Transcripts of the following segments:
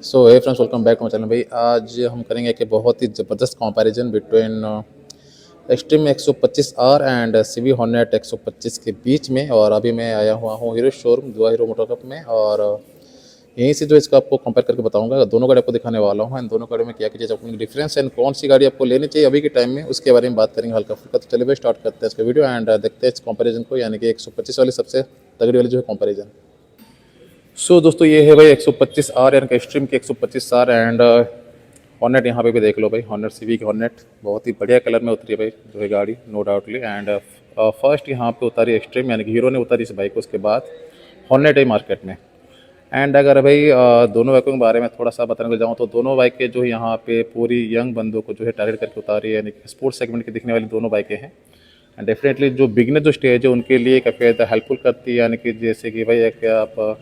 So hey friends, welcome back to my channel. भाई आज हम करेंगे कि बहुत ही ज़बरदस्त comparison between Xtreme 125 R and CV Hornet 125 के बीच में। और अभी मैं आया हुआ हूँ हीरो शोरूम दुआ हीरो मोटर कप में, और यहीं से जो इसका आपको कंपेयर करके बताऊंगा। दोनों गाड़ी आपको दिखाने वाला हूँ एंड दोनों गाड़ी में क्या क्या चीज़ आपको डिफरेंस एंड कौन सी गाड़ी आपको लेनी चाहिए अभी के टाइम में, उसके बारे में बात करेंगे हल्का फुल्का। तो चलिए भाई स्टार्ट करते हैं इसका वीडियो एंड देखते हैं इस कंपैरिजन को, यानी कि 125 वाली सबसे तगड़ी वाली जो है कंपैरिजन। सो दोस्तों ये है भाई 125 आर यानी कि एक्सट्रीम की 125 आर एंड हॉर्नेट। यहाँ पे भी देख लो भाई, हॉर्नेट सीवी की हॉर्नेट बहुत ही बढ़िया कलर में उतरी है भाई जो है गाड़ी, नो डाउटली। एंड फर्स्ट यहाँ पे उतारी एक्सट्रीम, यानी कि हीरो ने उतारी इस बाइक को, उसके बाद हॉर्नेट है मार्केट में। एंड अगर भाई दोनों बाइकों के बारे में थोड़ा सा बताने को जाऊँ तो दोनों बाइकें जो यहाँ पे पूरी यंग बंदों को जो है टारगेट करके उतारी है, यानी कि स्पोर्ट्स सेगमेंट की दिखने वाली दोनों बाइकें हैं। एंड डेफिनेटली जो बिगनर जो स्टेज है उनके लिए काफ़ी ज़्यादा हेल्पफुल करती है, यानी कि जैसे कि भाई एक आप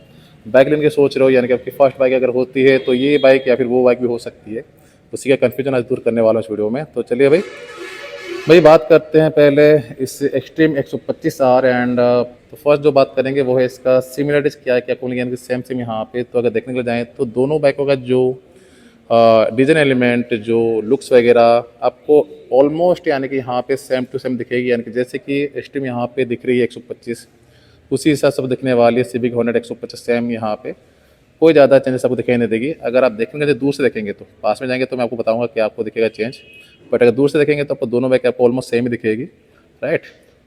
बाइक लेने की सोच रहे हो, यानी कि आपकी फर्स्ट बाइक अगर होती है तो ये बाइक या फिर वो बाइक भी हो सकती है। उसी का कन्फ्यूजन आज दूर करने वाला हूँ इस वीडियो में। तो चलिए भाई बात करते हैं पहले इस एक्सट्रीम 125 आर एंड तो फर्स्ट जो बात करेंगे वो है इसका सिमिलरिटीज क्या है, क्या कूलिंग, यानी कि सेम सेम यहाँ पे। तो अगर देखने के लिए जाएँ तो दोनों बाइकों का जो डिज़ाइन एलिमेंट, जो लुक्स वगैरह आपको ऑलमोस्ट यानी कि यहाँ पे सेम टू सेम दिखेगी। यानी कि जैसे कि एक्सट्रीम यहाँ पे दिख रही है 125, उसी हिसाब से दिखने वाली है सिविक हॉर्नेट 125 सेम। यहाँ पे कोई ज़्यादा चेंजेस आपको दिखाई नहीं देगी। अगर आप देखेंगे तो दूर से देखेंगे, तो पास में जाएंगे तो मैं आपको बताऊंगा कि आपको दिखेगा चेंज, बट अगर दूर से देखेंगे तो आपको दोनों बाइक आपको ऑलमोस्ट सेम ही दिखेगी, राइट।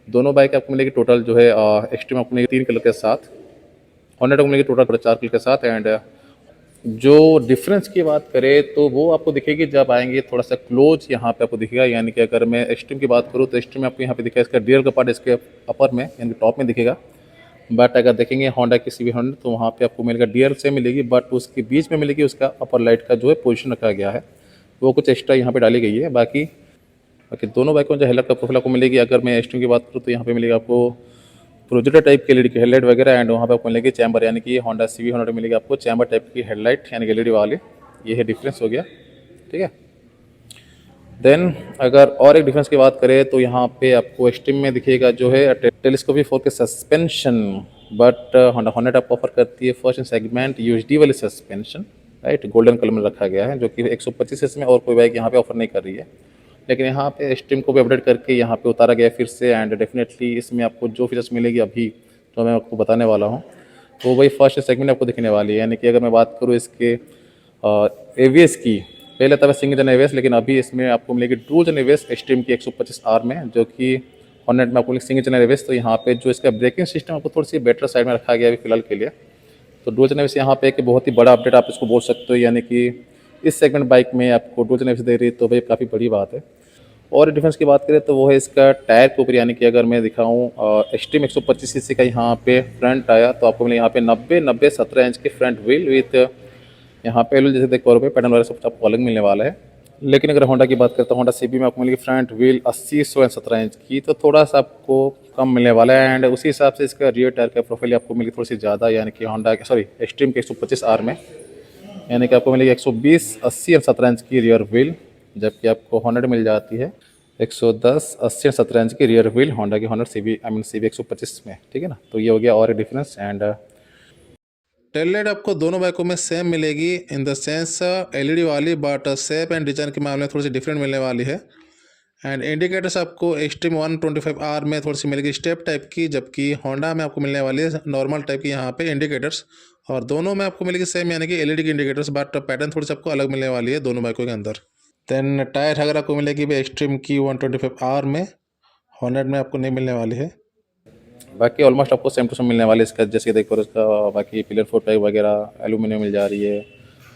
दोनों बाइक आपको मिलेगी टोटल जो है एक्सट्रीम आपको मिलेगी 3 कलर के साथ, हॉर्नेट आपको मिलेगी टोटल 4 कलर के साथ। एंड जो डिफरेंस की बात करें तो वो आपको दिखेगी जब आएंगे थोड़ा सा क्लोज, यहाँ पे आपको दिखेगा। यानी कि अगर मैं एक्सट्रीम की बात करूँ तो एक्सट्रीम में आपको यहाँ पे दिखेगा इसका डियर का पार्ट इसके अपर में यानी कि टॉप में दिखेगा। बट अगर देखेंगे होंडा की सीवी हॉर्नेट तो वहाँ पे आपको मिलेगा डीएल से मिलेगी, बट उसके बीच में मिलेगी उसका अपर लाइट का जो है पोजीशन रखा गया है, वो कुछ एक्स्ट्रा यहाँ पे डाली गई है। बाकी दोनों बाइकों में जो हेडलाइट का प्रोफाइल आपको मिलेगी। अगर मैं एक्सट्रीम की बात करूँ तो यहाँ पे मिलेगा आपको प्रोजेक्टर टाइप की एलईडी की हेडलाइट वगैरह, एंड वहाँ पे आपको मिलेगी चैम्बर, यानी कि होंडा सीवी हॉर्नेट मिलेगी आपको चैम्बर टाइप की हेडलाइट यानी कि एलईडी वाली। ये है डिफरेंस हो गया, ठीक है। देन अगर और एक डिफरेंस की बात करें तो यहाँ पे आपको एक्सट्रीम में दिखेगा जो है टेलीस्कोपिक फोर्क के सस्पेंशन, बट होंडा हॉर्नेट आपको ऑफर करती है फर्स्ट इन सेगमेंट यूएसडी वाली सस्पेंशन, राइट। गोल्डन कलर में रखा गया है, जो कि 125 में और कोई बाइक यहाँ पे ऑफर नहीं कर रही है। लेकिन यहाँ पे एक्सट्रीम को भी अपडेट करके यहाँ पे उतारा गया फिर से। एंड डेफिनेटली इसमें आपको जो फीचर्स मिलेगी अभी जो मैं आपको बताने वाला हूँ वो वही फर्स्ट सेगमेंट आपको दिखने वाली है। यानी कि अगर मैं बात करूँ इसके एवीएस की, पहले था सिंगल जन एवीएस, लेकिन अभी इसमें आपको मिलेगी डुअल जन एवीएस एक्सट्रीम की 125 आर में, जो कि हॉर्नेट में आपको मिलेगी सिंगल जन एवीएस। तो यहाँ पे जो इसका ब्रेकिंग सिस्टम आपको थोड़ी सी बेटर साइड में रखा गया है अभी फिलहाल के लिए। तो डुअल जन एवीएस यहाँ पे एक बहुत ही बड़ा अपडेट आप इसको बोल सकते हो, यानी कि इस सेगमेंट बाइक में आपको डुअल जन एवीएस दे रही है, तो भाई काफ़ी बड़ी बात है। और डिफरेंस की बात करें तो वो है इसका टायर के ऊपर, यानी कि अगर मैं दिखाऊँ एक्सट्रीम 125 सीसी का यहाँ पे फ्रंट टायर तो आपको मिले यहाँ पे 90-17 इंच के फ्रंट व्हील विथ यहाँ पे एलओ जैसे देखो रुपये पैटर्न वगैरह सब आपको अलग मिलने वाला है। लेकिन अगर होंडा की बात करें तो होंडा सीबी में आपको मिलेगी फ्रंट व्हील 80-100-17 इंच की, तो थोड़ा सा आपको कम मिलने वाला है। एंड उसी हिसाब से इसका रियर टायर का प्रोफाइल आपको मिलेगी थोड़ी सी ज़्यादा, यानी कि होंडा एक्सट्रीम के 125 आर में, यानी कि आपको मिलेगी 120, 80 और 17 इंच की रियर व्हील, जबकि आपको हॉर्नेट मिल जाती है 110, 80 और 17 इंच की रियर व्हील होंडा की हॉर्नेट सीबी सीबी 125 में, ठीक है ना। तो ये हो गया और एक डिफरेंस। एंड टेल लाइट आपको दोनों बाइकों में सेम मिलेगी इन द सेंस एलईडी वाली, बट शेप एंड डिज़ाइन के मामले में थोड़ी सी डिफरेंट मिलने वाली है। एंड इंडिकेटर्स आपको एक्सट्रीम 125 आर में थोड़ी सी मिलेगी स्टेप टाइप की, जबकि होंडा में आपको मिलने वाली है नॉर्मल टाइप की यहाँ पे इंडिकेटर्स। और दोनों में आपको मिलेगी सेम यानी कि एलईडी की इंडिकेटर्स, बट पैटर्न थोड़ी सी आपको अलग मिलने वाली है दोनों बाइकों के अंदर। देन टायर अगर आपको मिलेगी भाई एक्सट्रीम की 125 आर में, हॉर्नेट में आपको नहीं मिलने वाली है। बाकी ऑलमोस्ट आपको सेम टू सेम मिलने वाली है इसका, जैसे देखो इसका बाकी पिलर फुट पैक वगैरह एल्यूमिनियम मिल जा रही है,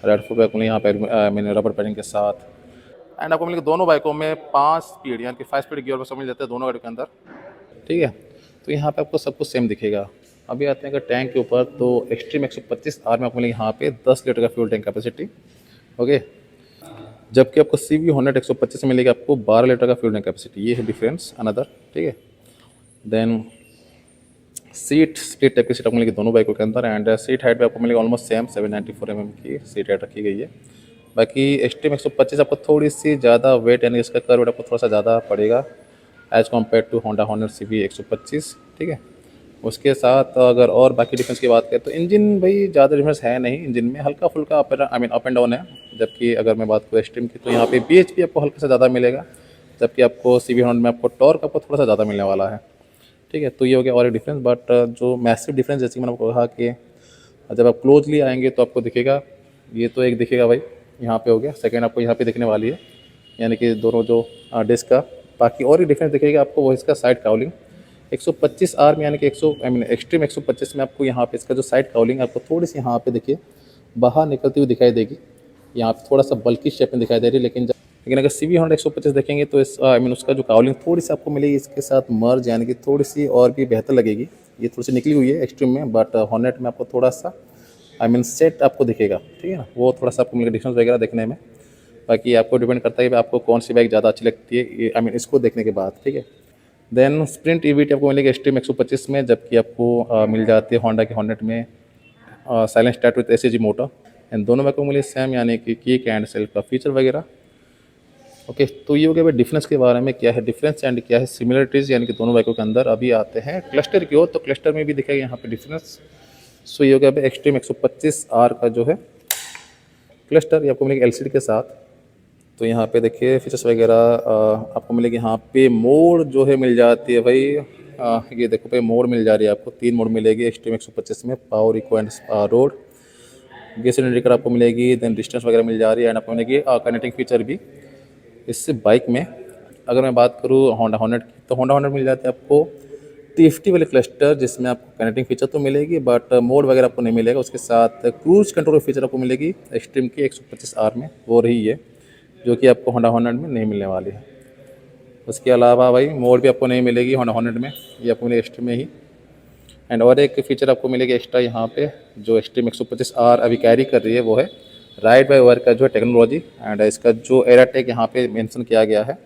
रेड फुट पैक यहाँ पे मैंने रबर पैडिंग के साथ। एंड आपको मिलेगी दोनों बाइकों में 5 स्पीड यानी कि 5 स्पीड गियर बस मिल जाते हैं दोनों गाड़ी के अंदर, ठीक है। तो यहाँ पे आपको सब कुछ सेम दिखेगा। अभी आते हैं अगर टैंक के ऊपर, तो एक्सट्रीम 125 आर में आपको मिलेगी यहाँ पे 10 लीटर का फ्यूल टैंक कैपेसिटी, ओके। जबकि आपको सीवी हॉर्नेट 125 में मिलेगी आपको 12 लीटर का फ्यूल टैंक कैपेसिटी। ये है डिफरेंस अनदर, ठीक है। देन सीट टाइप की सीट आपको मिलेगी दोनों बाइकों के अंदर। एंड सीट हाइट पे आपको मिलेगी ऑलमोस्ट सेम 794 की सीट हाइट रखी गई है। बाकी एक्सट्रीम 125 आपको थोड़ी सी ज़्यादा वेट यानी इसका कर वेट आपको थोड़ा सा ज़्यादा पड़ेगा as compare to Honda Hornet CV 125, ठीक है। उसके साथ अगर और बाकी डिफरेंस की बात करें तो इंजन भाई ज़्यादा डिफरेंस है नहीं, इंजन में हल्का फुल्का अप एंड डाउन है। जबकि अगर मैं बात करूँ एक्सट्रीम की तो यहाँ पे BHP आपको हल्का सा ज़्यादा मिलेगा, जबकि आपको CV हंड्रेड में आपको टॉर्क आपको थोड़ा सा ज़्यादा मिलने वाला है। ठीक है, तो ये हो गया और एक डिफरेंस। बट जो मैसिव डिफरेंस जैसे कि मैंने आपको कहा कि जब आप क्लोजली आएंगे तो आपको दिखेगा, ये तो एक दिखेगा भाई, यहाँ पे हो गया। सेकेंड आपको यहाँ पे दिखने वाली है, यानी कि दोनों जो डिस्क का। बाकी और एक डिफरेंस दिखेगा आपको वो इसका साइड काउलिंग 125 आर्म, यानी कि 100 आई मीन एक्सट्रीम 125 में आपको यहाँ पे इसका जो साइड काउलिंग आपको थोड़ी सी यहाँ पे देखिए बाहर निकलती हुई दिखाई देगी, यहाँ पे थोड़ा सा बल्कि शेप में दिखाई दे रही है। लेकिन अगर CV हंड्रेड 125 देखेंगे तो इस आई मीन उसका जो काउलिंग थोड़ी सी आपको मिलेगी इसके साथ मर्ज, यानी कि थोड़ी सी और भी बेहतर लगेगी। ये थोड़ी सी निकली हुई है एक्सट्रीम में, बट हॉर्नेट में आपको थोड़ा सा आई मीन सेट आपको दिखेगा। ठीक है ना, वो थोड़ा सा आपको मिलेगा डिफरेंस वगैरह देखने में। बाकी आपको डिपेंड करता है कि आपको कौन सी बाइक ज़्यादा अच्छी लगती है, आई मीन इसको देखने के बाद। ठीक है, देन स्प्रिंट EVT आपको मिलेगी एक्सट्रीम 125 में, जबकि आपको मिल जाती है होंडा के हॉर्नेट में silent start with ACG motor. And दोनों बाइकों को मिली सेम, यानी कि किक एंड सेल्फ का फीचर वगैरह। ओके, तो ये हो गया भाई डिफरेंस के बारे में, क्या है डिफरेंस एंड क्या है सिमिलरिटीज़, यानी कि दोनों बाइकों के अंदर। अभी आते हैं क्लस्टर की ओर, तो क्लस्टर में भी दिखेगा यहाँ पे डिफरेंस। सो ये हो गया भाई एक्सट्रीम 125R का जो है क्लस्टर, ये आपको मिलेगी LCD के साथ। तो यहाँ पे देखिए फीचर्स वगैरह आपको मिलेगी। यहाँ पे मोड जो है मिल जाती है भाई, ये देखो भाई मोड मिल जा रही है आपको, 3 मोड मिलेगी एक्सट्रीम 125 में, power, eco and road. Gas indicator आपको मिलेगी, देन डिस्टेंस वगैरह मिल जा रही है, एंड आपको मिलेगी कनेक्टिंग फीचर भी इससे बाइक में। अगर मैं बात करूँ होंडा हॉर्नेट की, तो होंडा हॉर्नेट मिल जाती है आपको TFT वाले क्लस्टर, जिसमें आपको कनेक्टिंग फीचर तो मिलेगी बट मोड वगैरह आपको नहीं मिलेगा। उसके साथ क्रूज कंट्रोल फीचर आपको मिलेगी एक्सट्रीम की 125R में, वो रही है जो कि आपको होंडा हॉर्नेट में नहीं मिलने वाली है। उसके अलावा भाई मोड भी आपको नहीं मिलेगी होंडा हॉर्नेट में, ये आपको मिलेगी एक्सट्रीम में ही। एंड और एक फीचर आपको मिलेगी एक्स्ट्रा यहाँ पे, जो एक्सट्रीम 125R अभी कैरी कर रही है, वो है राइड बाय वायर का जो है टेक्नोलॉजी। एंड इसका जो एराटेक यहाँ पे मेंशन किया गया है,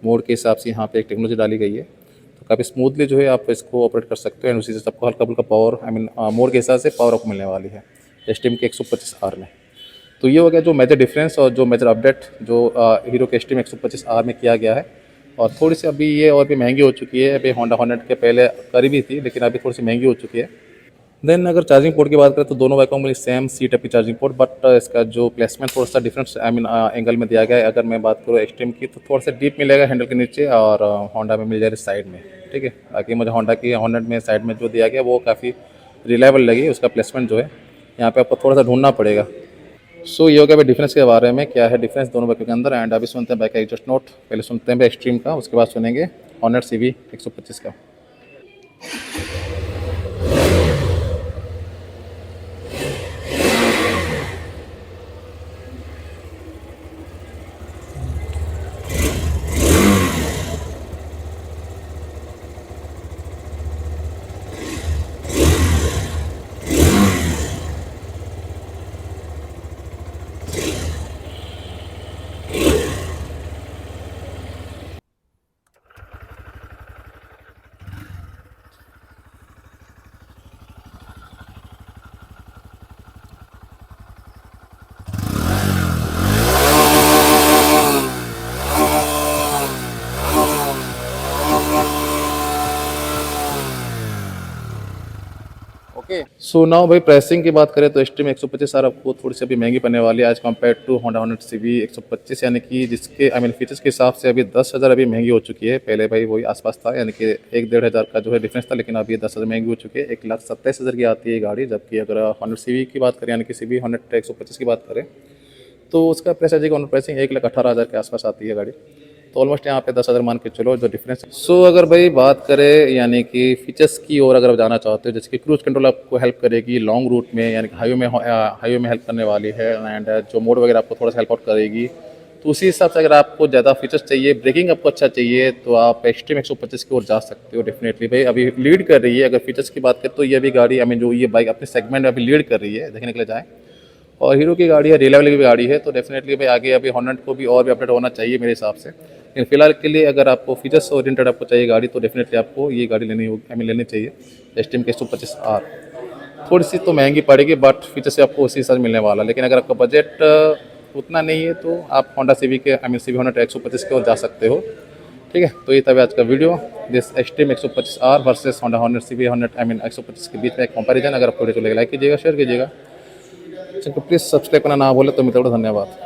मोड के हिसाब से यहाँ पे एक टेक्नोलॉजी डाली गई है, तो काफ़ी स्मूथली जो है आप इसको ऑपरेट कर सकते हो। एंड उसी से आपको हल्का फुल्का पावर, आई मीन मोड के हिसाब से पावर आपको मिलने वाली है एक्सट्रीम के 125R में। तो ये हो गया जो मेजर डिफरेंस और जो मेजर अपडेट जो हीरो के एक्सट्रीम 125R में किया गया है। और थोड़ी सी अभी ये और भी महंगी हो चुकी है, अभी होंडा हॉर्नेट के पहले करीबी थी, लेकिन अभी थोड़ी सी महंगी हो चुकी है। देन अगर चार्जिंग पोर्ट की बात करें तो दोनों बाइकों में सेम C टाइप की चार्जिंग पोर्ट, बट इसका जो प्लेसमेंट थोड़ा सा डिफरेंट आई मीन एंगल में दिया गया है। अगर मैं बात करूँ एक्सट्रीम की तो थोड़ा सा डीप मिलेगा हैंडल के नीचे, और होंडा में मिल जाएगी साइड में। ठीक है, बाकी मुझे होंडा की हॉर्नेट में साइड में जो दिया गया वो काफ़ी रिलायबल लगी, उसका प्लेसमेंट जो है यहाँ पे आपको थोड़ा सा ढूंढना पड़ेगा। सो ये हो गया भाई डिफरेंस के बारे में, क्या है डिफरेंस दोनों बाइकों के अंदर। एंड अभी सुनते हैं बाइक का एग्जॉस्ट नोट, पहले सुनते हैं भाई एक्सट्रीम का, उसके बाद सुनेंगे हॉर्नेट CV 125 का। ओके, सो नाउ भाई प्राइसिंग की बात करें तो एक्सट्रीम 125R आपको थोड़ी सी अभी महंगी पड़ने वाली है as compare to Honda Hornet CV 125, यानी कि जिसके आई मीन फीचर्स के हिसाब से अभी 10,000 अभी महंगी हो चुकी है। पहले भाई वही आसपास था, यानी कि 1-1.5 का जो है डिफरेंस था, लेकिन अभी 10,000 महंगी हो चुकी है। 1,27,000 की आती है गाड़ी। जबकि अगर हॉर्नेट CV की बात करें, यानी कि CV हॉर्नेट 125 की बात करें, तो उसका प्राइस आ जाएगा ऑन प्राइसिंग 1,18,000 के आसपास आती है गाड़ी। तो ऑलमोस्ट यहाँ पे 10,000 मान के चलो जो डिफरेंस है। सो अगर भाई बात करें यानी कि फीचर्स की ओर अगर आप जाना चाहते हो, जैसे कि क्रूज कंट्रोल आपको हेल्प करेगी लॉन्ग रूट में, यानी कि हाईवे में हेल्प करने वाली है। एंड जो मोड वगैरह आपको थोड़ा सा हेल्प आउट करेगी। तो उसी हिसाब से अगर आपको ज़्यादा फीचर्स चाहिए, ब्रेकिंग आपको अच्छा चाहिए, तो आप एक्सट्रीम 125 की ओर जा सकते हो डेफिनेटली। भाई अभी लीड कर रही है, अगर फीचर्स की बात करें तो ये भी गाड़ी आई मीन जो ये बाइक अपने सेगमेंट में अभी लीड कर रही है देखने के लिए जाए। और हीरो की गाड़ी है, रिलायबल की भी गाड़ी है, तो डेफिनेटली भाई आगे अभी हॉर्नेट को भी और भी अपडेट होना चाहिए मेरे हिसाब से। लेकिन फिलहाल के लिए अगर आपको फीचर्स ओरिएंटेड आपको चाहिए गाड़ी, तो डेफिनेटली आपको ये गाड़ी लेनी होगी, आई मीन लेनी चाहिए एक्सट्रीम के 125R। थोड़ी सी तो महंगी पड़ेगी, बट फीचर्स आपको उसी हिसाब से मिलने वाला। लेकिन अगर आपका बजट उतना नहीं है तो आप होंडा CV के आई मीन CV हॉर्नेट 125 की ओर जा सकते हो। ठीक है, तो ये था आज का video, this extreme 125R versus Honda Hornet CV Hornet I 125 के बीच में एक कंपैरिजन। अगर आपको वीडियो को लाइक कीजिएगा, शेयर कीजिएगा, चैनल को प्लीज़ सब्सक्राइब करना ना भूलें। तो मित्रों धन्यवाद।